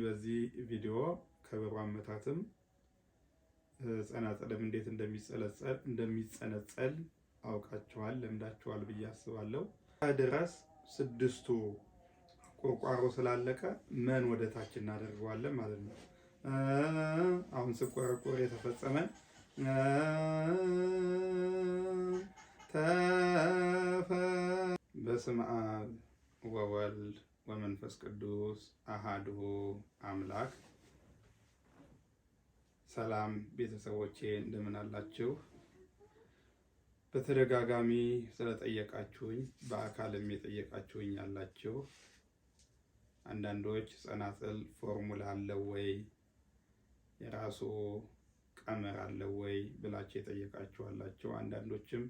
በዚህ ቪዲዮ ከበሮ አመታትም ጸናጽልም እንዴት እንደሚጸነጸል አውቃችኋል፣ ለምዳችኋል ብዬ አስባለሁ። ድረስ ስድስቱ ቁርቋሮ ስላለቀ መን ወደ ታች እናደርገዋለን ማለት ነው። አሁን ስቆረቆር የተፈጸመ በስመ አብ ወወልድ ወመንፈስ ቅዱስ አሃዱ አምላክ። ሰላም ቤተሰቦቼ እንደምን አላችሁ? በተደጋጋሚ ስለጠየቃችሁኝ በአካልም የጠየቃችሁኝ ያላችሁ አንዳንዶች ጸናጽል ፎርሙላ አለው ወይ የራሱ ቀመር አለው ወይ ብላችሁ የጠየቃችሁ አላችሁ። አንዳንዶችም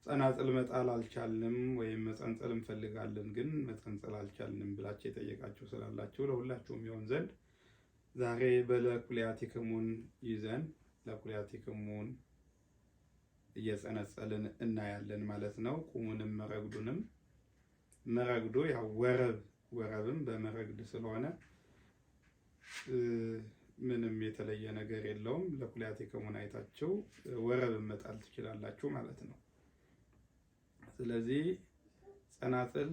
ጸናጽል መጣል አልቻልንም ወይም መጸንጸል እንፈልጋለን ግን መጸንጸል አልቻልንም ብላችሁ የጠየቃችሁ ስላላችሁ ለሁላችሁም ይሆን ዘንድ ዛሬ በለኩልያቲክሙን ይዘን ለኩልያቲክሙን እየጸነጸልን እናያለን ማለት ነው። ቁሙንም መረግዱንም መረግዱ ያው ወረብም በመረግድ ስለሆነ ምንም የተለየ ነገር የለውም። ለኩልያቲክሙን አይታችሁ ወረብን መጣል ትችላላችሁ ማለት ነው። ስለዚህ ጸናጽል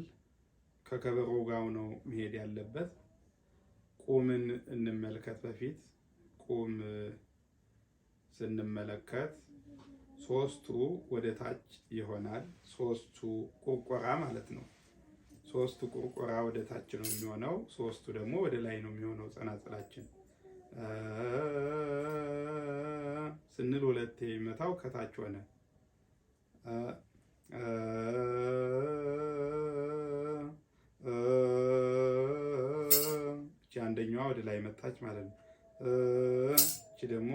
ከከበሮ ጋር ነው መሄድ ያለበት። ቁምን እንመልከት። በፊት ቁም ስንመለከት ሶስቱ ወደ ታች ይሆናል። ሶስቱ ቁርቆራ ማለት ነው። ሶስቱ ቁርቆራ ወደ ታች ነው የሚሆነው፣ ሶስቱ ደግሞ ወደ ላይ ነው የሚሆነው። ጸናጽላችን ስንል ሁለቴ ይመታው ከታች ሆነ። እቺ አንደኛዋ ወደ ላይ መጣች ማለት ነው። እቺ ደግሞ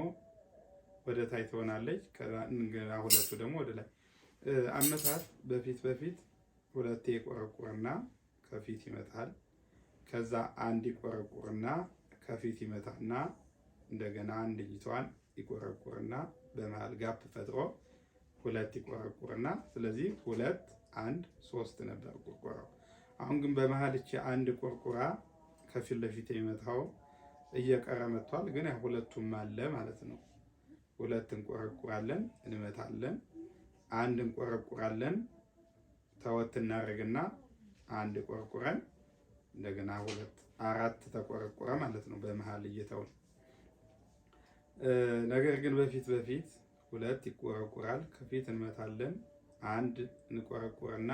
ወደ ታች ትሆናለች። ሁለቱ ደግሞ ወደ ላይ አመታት። በፊት ሁለቴ ይቆረቁርና ከፊት ይመታል። ከዛ አንድ ይቆረቁርና ከፊት ይመታና እንደገና አንድ እጅቷን ይቆረቁርና በመሃል ጋፕ ፈጥሮ ሁለት ይቆረቁርና ስለዚህ 2 1 3 ነበር ቁርቁራው። አሁን ግን በመሃል እቺ አንድ ቁርቁራ ከፊት ለፊት የሚመታው እየቀረ መጥቷል። ግን ያ ሁለቱም አለ ማለት ነው። ሁለት እንቆረቁራለን እንመታለን፣ አንድ እንቆረቁራለን ተወት እናደርግና አንድ ቆርቁረን እንደገና 2 4 ተቆረቁረ ማለት ነው በመሃል እየተው። ነገር ግን በፊት ሁለት ይቆረቁራል፣ ከፊት እንመታለን፣ አንድ እንቆረቁርና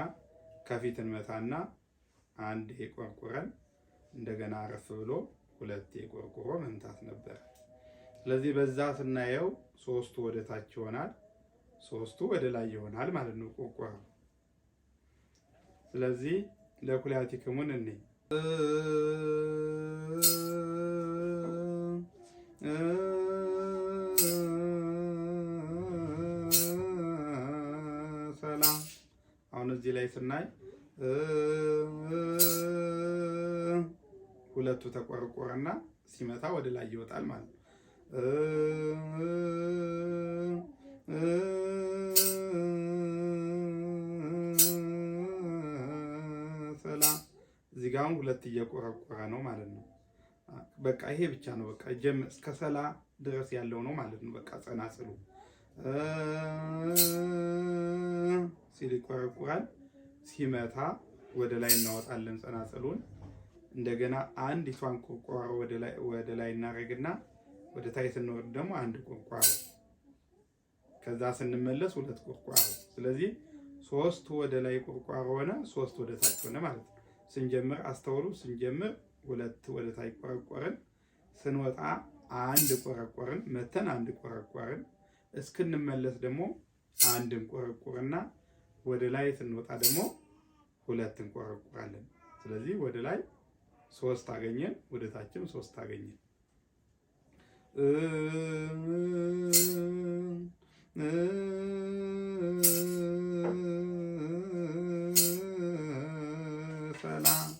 ከፊት እንመታና አንድ ይቆርቁረን እንደገና አረፍ ብሎ ሁለት ይቆርቁሮ መምታት ነበር። ስለዚህ በዛ ስናየው ሶስቱ ወደ ታች ይሆናል፣ ሶስቱ ወደ ላይ ይሆናል ማለት ነው ቁርቁራው። ስለዚህ ለኩልያቲክሙን እኔ ሰላም። አሁን እዚህ ላይ ስናይ ሁለቱ ተቆርቆረና ሲመታ ወደ ላይ ይወጣል ማለት ነው። ሰላም። እዚህ ጋር ሁለት እየቆረቆረ ነው ማለት ነው። በቃ ይሄ ብቻ ነው። በቃ እስከ ሰላ ድረስ ያለው ነው ማለት ነው። በቃ ጸናጽሉ ሲል ይቆረቁራል፣ ሲመታ ወደ ላይ እናወጣለን ጸናጽሉን። እንደገና አንዲቷን ቁርቋሮ ወደ ላይ እናደርግና ወደ ታች ስንወርድ ደግሞ አንድ ቁርቋሮ፣ ከዛ ስንመለስ 2 ቁርቋሮ። ስለዚህ 3 ወደ ላይ ቁርቋሮ ሆነ፣ 3 ወደ ታች ሆነ ማለት ነው። ስንጀምር አስተውሉ። ስንጀምር 2 ወደ ታች ቆረቆርን፣ ስንወጣ አንድ ቆረቆርን፣ መተን አንድ ቆረቆርን። እስክንመለስ ደግሞ አንድ እንቆረቁርና ወደ ላይ ስንወጣ ደግሞ 2 እንቆረቁራለን። ስለዚህ ወደ ላይ 3 አገኘን፣ ወደ ታችም 3 አገኘን። ሰላም።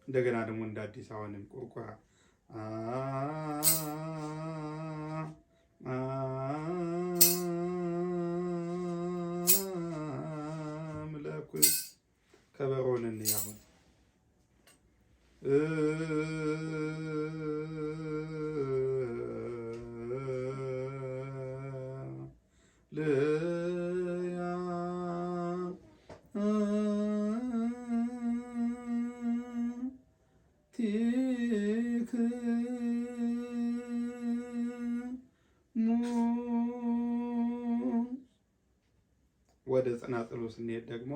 እንደገና ደግሞ እንደ አዲስ አሁንም ቁርቁራ አምላኩ ከበሮንን ያሁን ጸናጽሉ ስንሄድ ደግሞ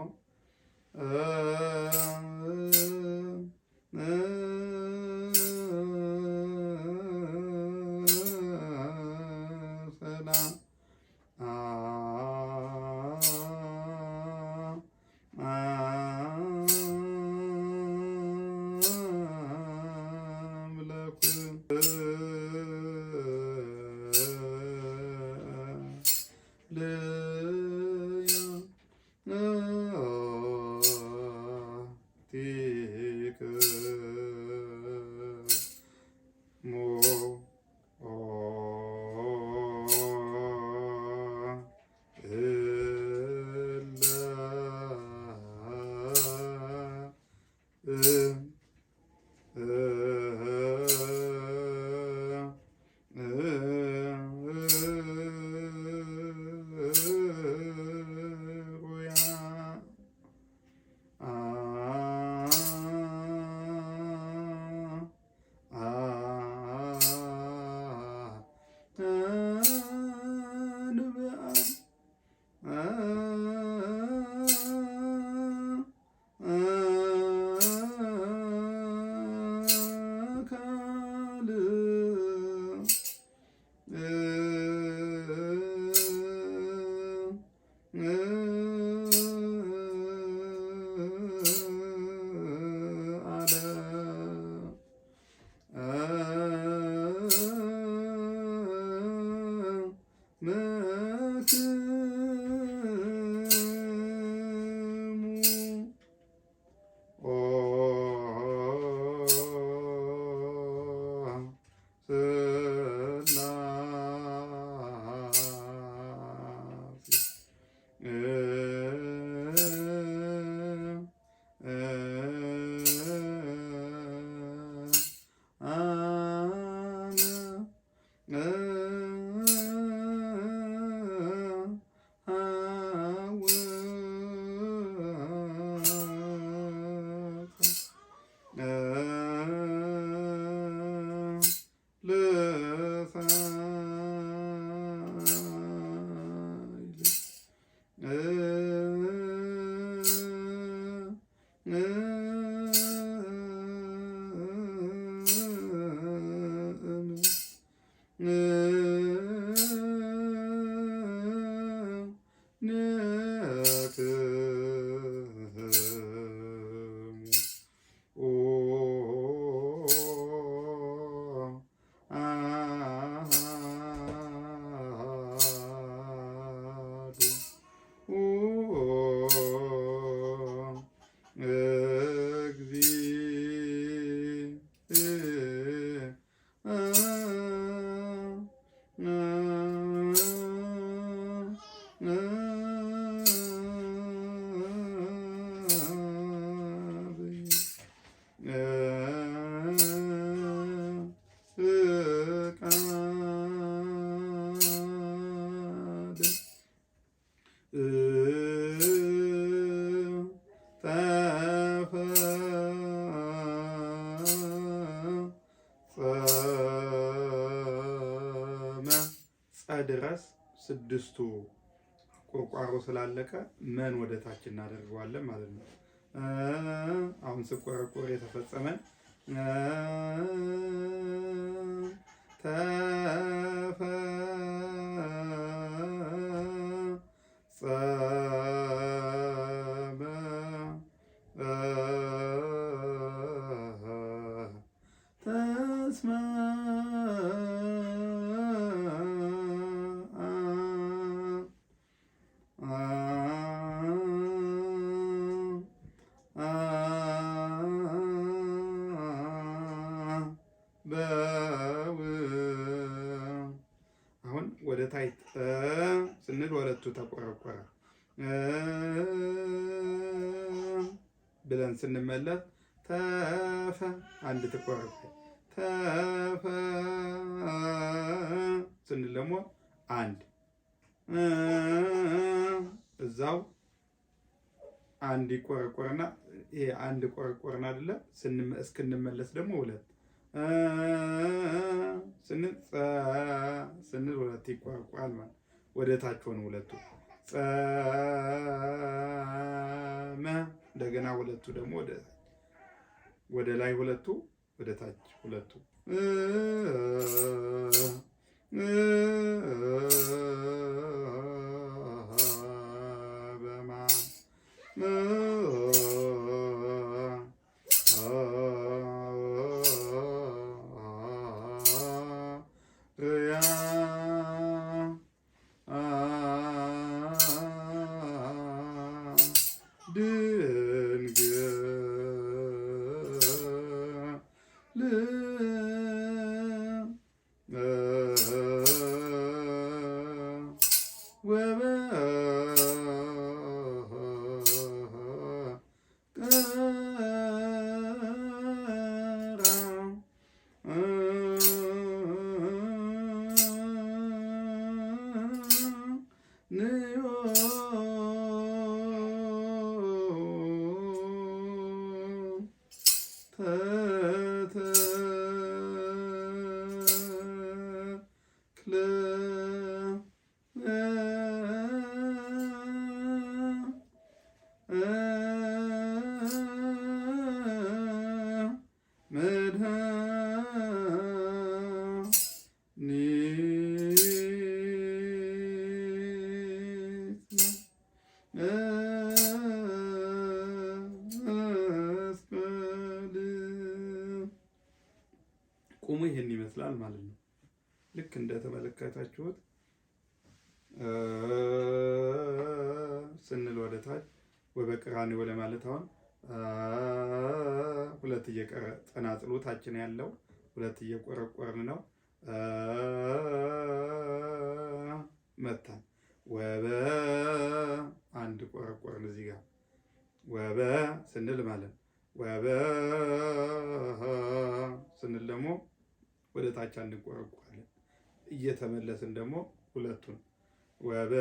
ድረስ ስድስቱ ቁርቋሮ ስላለቀ መን ወደ ታች እናደርገዋለን ማለት ነው። አሁን ስቆረቆር የተፈጸመን አሁን ወደ ታች ስንል ወለቱ ተቆረቆረ ብለን ስንመለስ ተፈ አንድ ተቆረቆረ ተፈ ስንል ደግሞ አንድ እዛው አንድ ይቆረቆርና ይሄ አንድ ቆረቆርን አይደለ እስክንመለስ ደግሞ ሁለት ስንል ሁለት ይቆረቆራል ማለት ወደ ታች ሆነ ሁለቱ ጸመ እንደገና ሁለቱ ደግሞ ወደ ላይ ሁለቱ ወደ ታች ሁለቱ በማ ያ ቁሙ ይሄን ይመስላል ማለት ነው። ልክ እንደተመለከታችሁት ስንል ወደ ታች ወበቀራንዮ ለማለት አሁን ሁለት ጸናጽሉ ታችን ያለው ሁለት እየቆረቆርን ነው። መታን ወበ አንድ ቆረቆርን እዚህ ጋር ወበ ስንል ማለት ወበ ስንል ደግሞ ወደ ታች አንቆረቆራለን። እየተመለስን ደግሞ ሁለቱን ወበ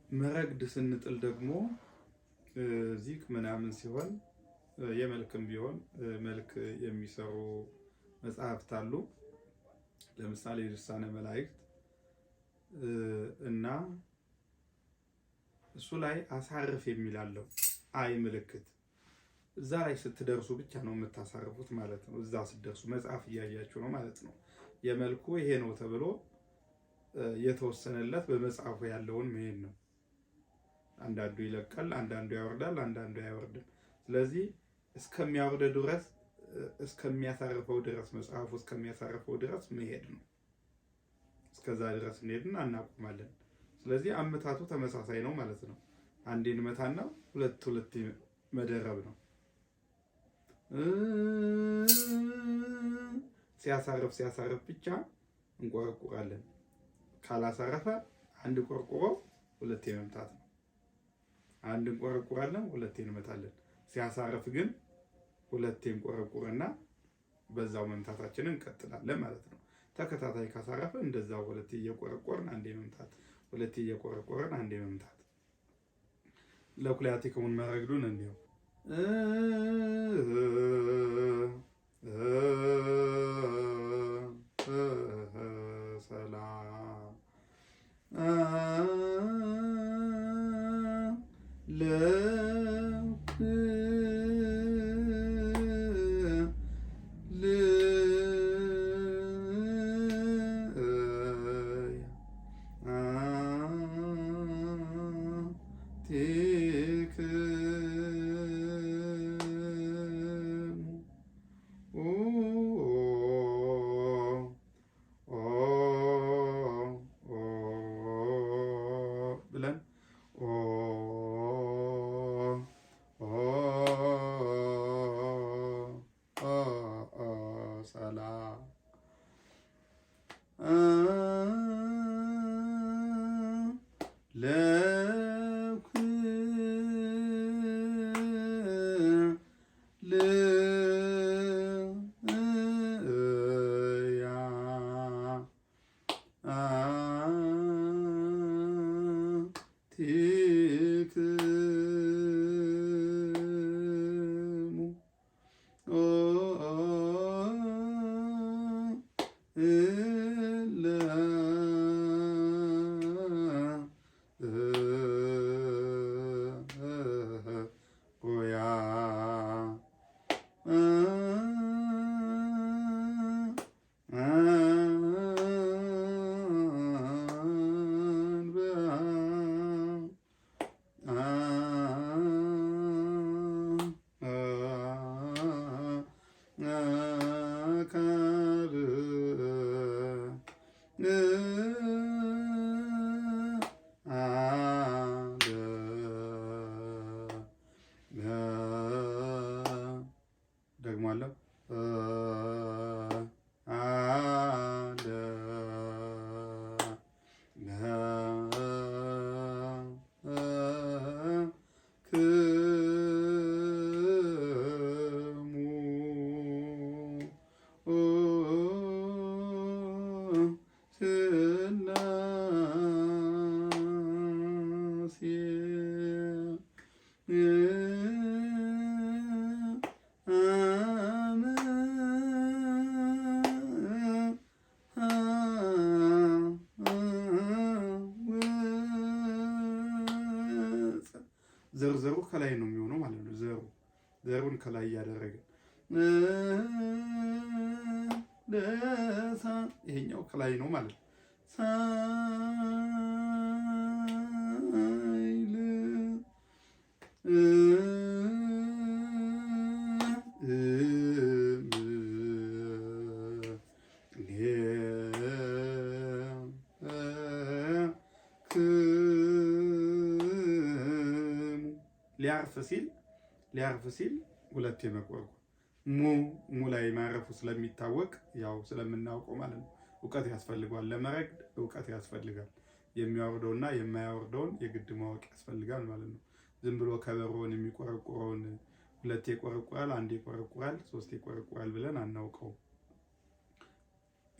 መረግድ ስንጥል ደግሞ ዚክ ምናምን ሲሆን የመልክም ቢሆን መልክ የሚሰሩ መጽሐፍት አሉ። ለምሳሌ ድርሳነ መላእክት እና እሱ ላይ አሳርፍ የሚል አለው። አይ ምልክት እዛ ላይ ስትደርሱ ብቻ ነው የምታሳርፉት ማለት ነው። እዛ ስትደርሱ መጽሐፍ እያያችሁ ነው ማለት ነው። የመልኩ ይሄ ነው ተብሎ የተወሰነለት በመጽሐፉ ያለውን መሄድ ነው። አንዳንዱ ይለቃል፣ አንዳንዱ ያወርዳል፣ አንዳንዱ አያወርድም። ስለዚህ እስከሚያወርድ ድረስ እስከሚያሳርፈው ድረስ መጽሐፉ እስከሚያሳርፈው ድረስ መሄድ ነው። እስከዛ ድረስ እንሄድና እናቆማለን። ስለዚህ አመታቱ ተመሳሳይ ነው ማለት ነው። አንዴ እንመታና ሁለት መደረብ ነው። ሲያሳርፍ ብቻ እንቆረቁራለን። ካላሳረፈ አንድ ቆርቁሮ ሁለቴ መምታት ነው። አንድ እንቆረቁራለን፣ ሁለቴ እንመታለን። ሲያሳርፍ ግን ሁለቴ እንቆረቁርና በዛው መምታታችንን እንቀጥላለን ማለት ነው። ተከታታይ ካሳረፈ እንደዛው ሁለቴ እየቆረቆርን አንዴ መምታት፣ ሁለቴ እየቆረቆርን አንዴ መምታት። ለኩላቲክሙን መረግዱን እንዲሁ ሰላም ሰላም ደግሟለሁ ዘሩ ከላይ ነው የሚሆነው ማለት ነው። ዘሩን ከላይ እያደረገ ይሄኛው ከላይ ነው ማለት ነው። ሊያርፍ ሲል ሁለቴ መቆርቆር ሙ ላይ ማረፉ ስለሚታወቅ ያው ስለምናውቀው ማለት ነው። እውቀት ያስፈልገዋል። ለመረግድ እውቀት ያስፈልጋል። የሚያወርደውና የማያወርደውን የግድ ማወቅ ያስፈልጋል ማለት ነው። ዝም ብሎ ከበሮውን የሚቆረቁረውን ሁለቴ ይቆረቁራል፣ አንዴ ይቆረቁራል፣ ሶስቴ ይቆረቁራል ብለን አናውቀውም።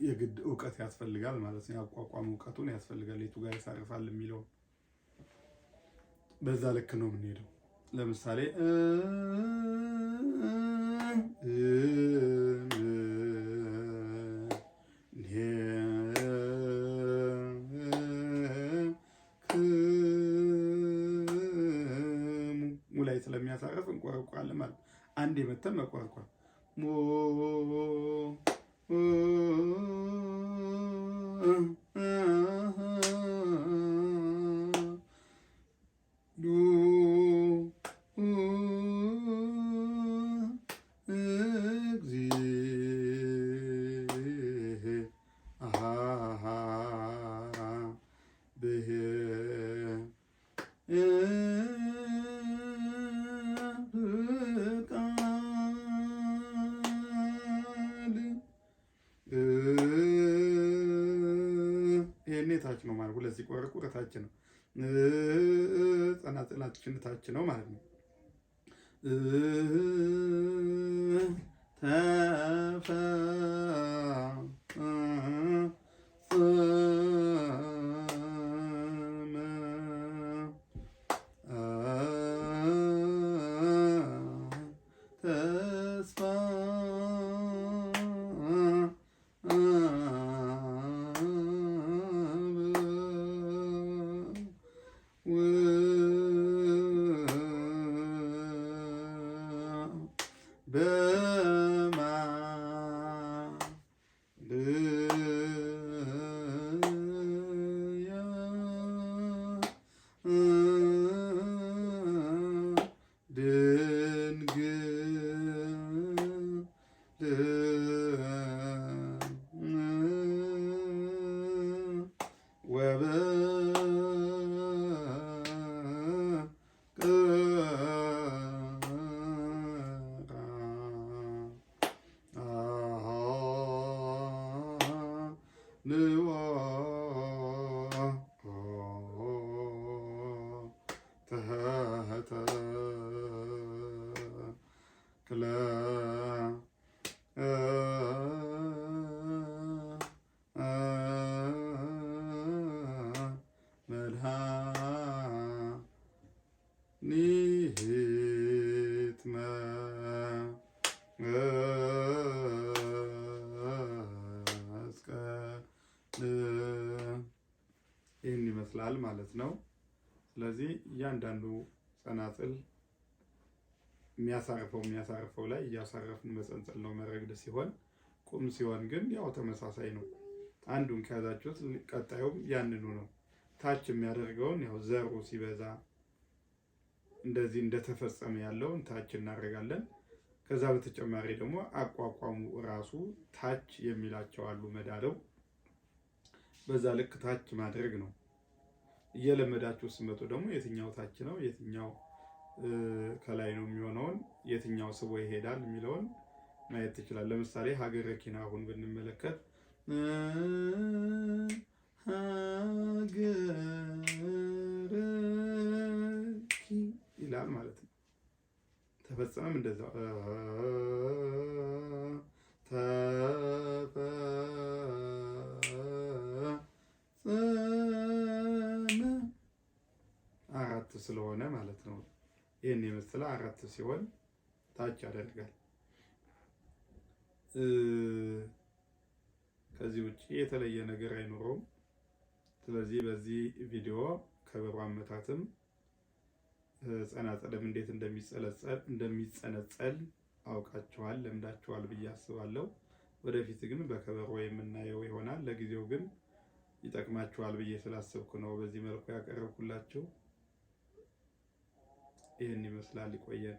የግድ እውቀት ያስፈልጋል ማለት ነው። ያቋቋም እውቀቱን ያስፈልጋል። የቱ ጋር ያሳርፋል የሚለው በዛ ልክ ነው የምንሄደው። ለምሳሌ ሙ ላይ ስለሚያሳርፍ እንቆረቋለን ማለት አንድ የመተን መቆርቋር ታች ነው ማለት ሁለት ሲቆረቁር ታች ነው። ጸናጽላችን ታች ነው ማለት ነው። በማ ንዋ ተህተ ክለ መድኃኒት ይህን ይመስላል ማለት ነው። ስለዚህ እያንዳንዱ ጸናጽል የሚያሳርፈው ላይ እያሳረፍን መጸንጸል ነው መረግድ ሲሆን፣ ቁም ሲሆን ግን ያው ተመሳሳይ ነው። አንዱን ከያዛችሁት ቀጣዩም ያንኑ ነው። ታች የሚያደርገውን ያው ዘሩ ሲበዛ እንደዚህ እንደተፈጸመ ያለውን ታች እናደርጋለን። ከዛ በተጨማሪ ደግሞ አቋቋሙ ራሱ ታች የሚላቸው አሉ መዳደው፣ በዛ ልክ ታች ማድረግ ነው። እየለመዳችሁ ስመጡ ደግሞ የትኛው ታች ነው የትኛው ከላይ ነው የሚሆነውን የትኛው ስቦ ይሄዳል የሚለውን ማየት ትችላል። ለምሳሌ ሀገረ ኪና አሁን ብንመለከት ሀገረኪ ይላል ማለት ነው። ተፈጸመም እንደዛው አራት ስለሆነ ማለት ነው። ይህን የመሰለ አራት ሲሆን ታች ያደርጋል። ከዚህ ውጭ የተለየ ነገር አይኖረውም። ስለዚህ በዚህ ቪዲዮ ከበሮ አመታትም ጸናጽልም እንዴት እንደሚጸነጸል አውቃችኋል፣ ለምዳችኋል ብዬ አስባለሁ። ወደፊት ግን በከበሮ የምናየው ይሆናል። ለጊዜው ግን ይጠቅማችኋል ብዬ ስላሰብኩ ነው በዚህ መልኩ ያቀረብኩላችሁ። ይህን ይመስላል። ይቆየን።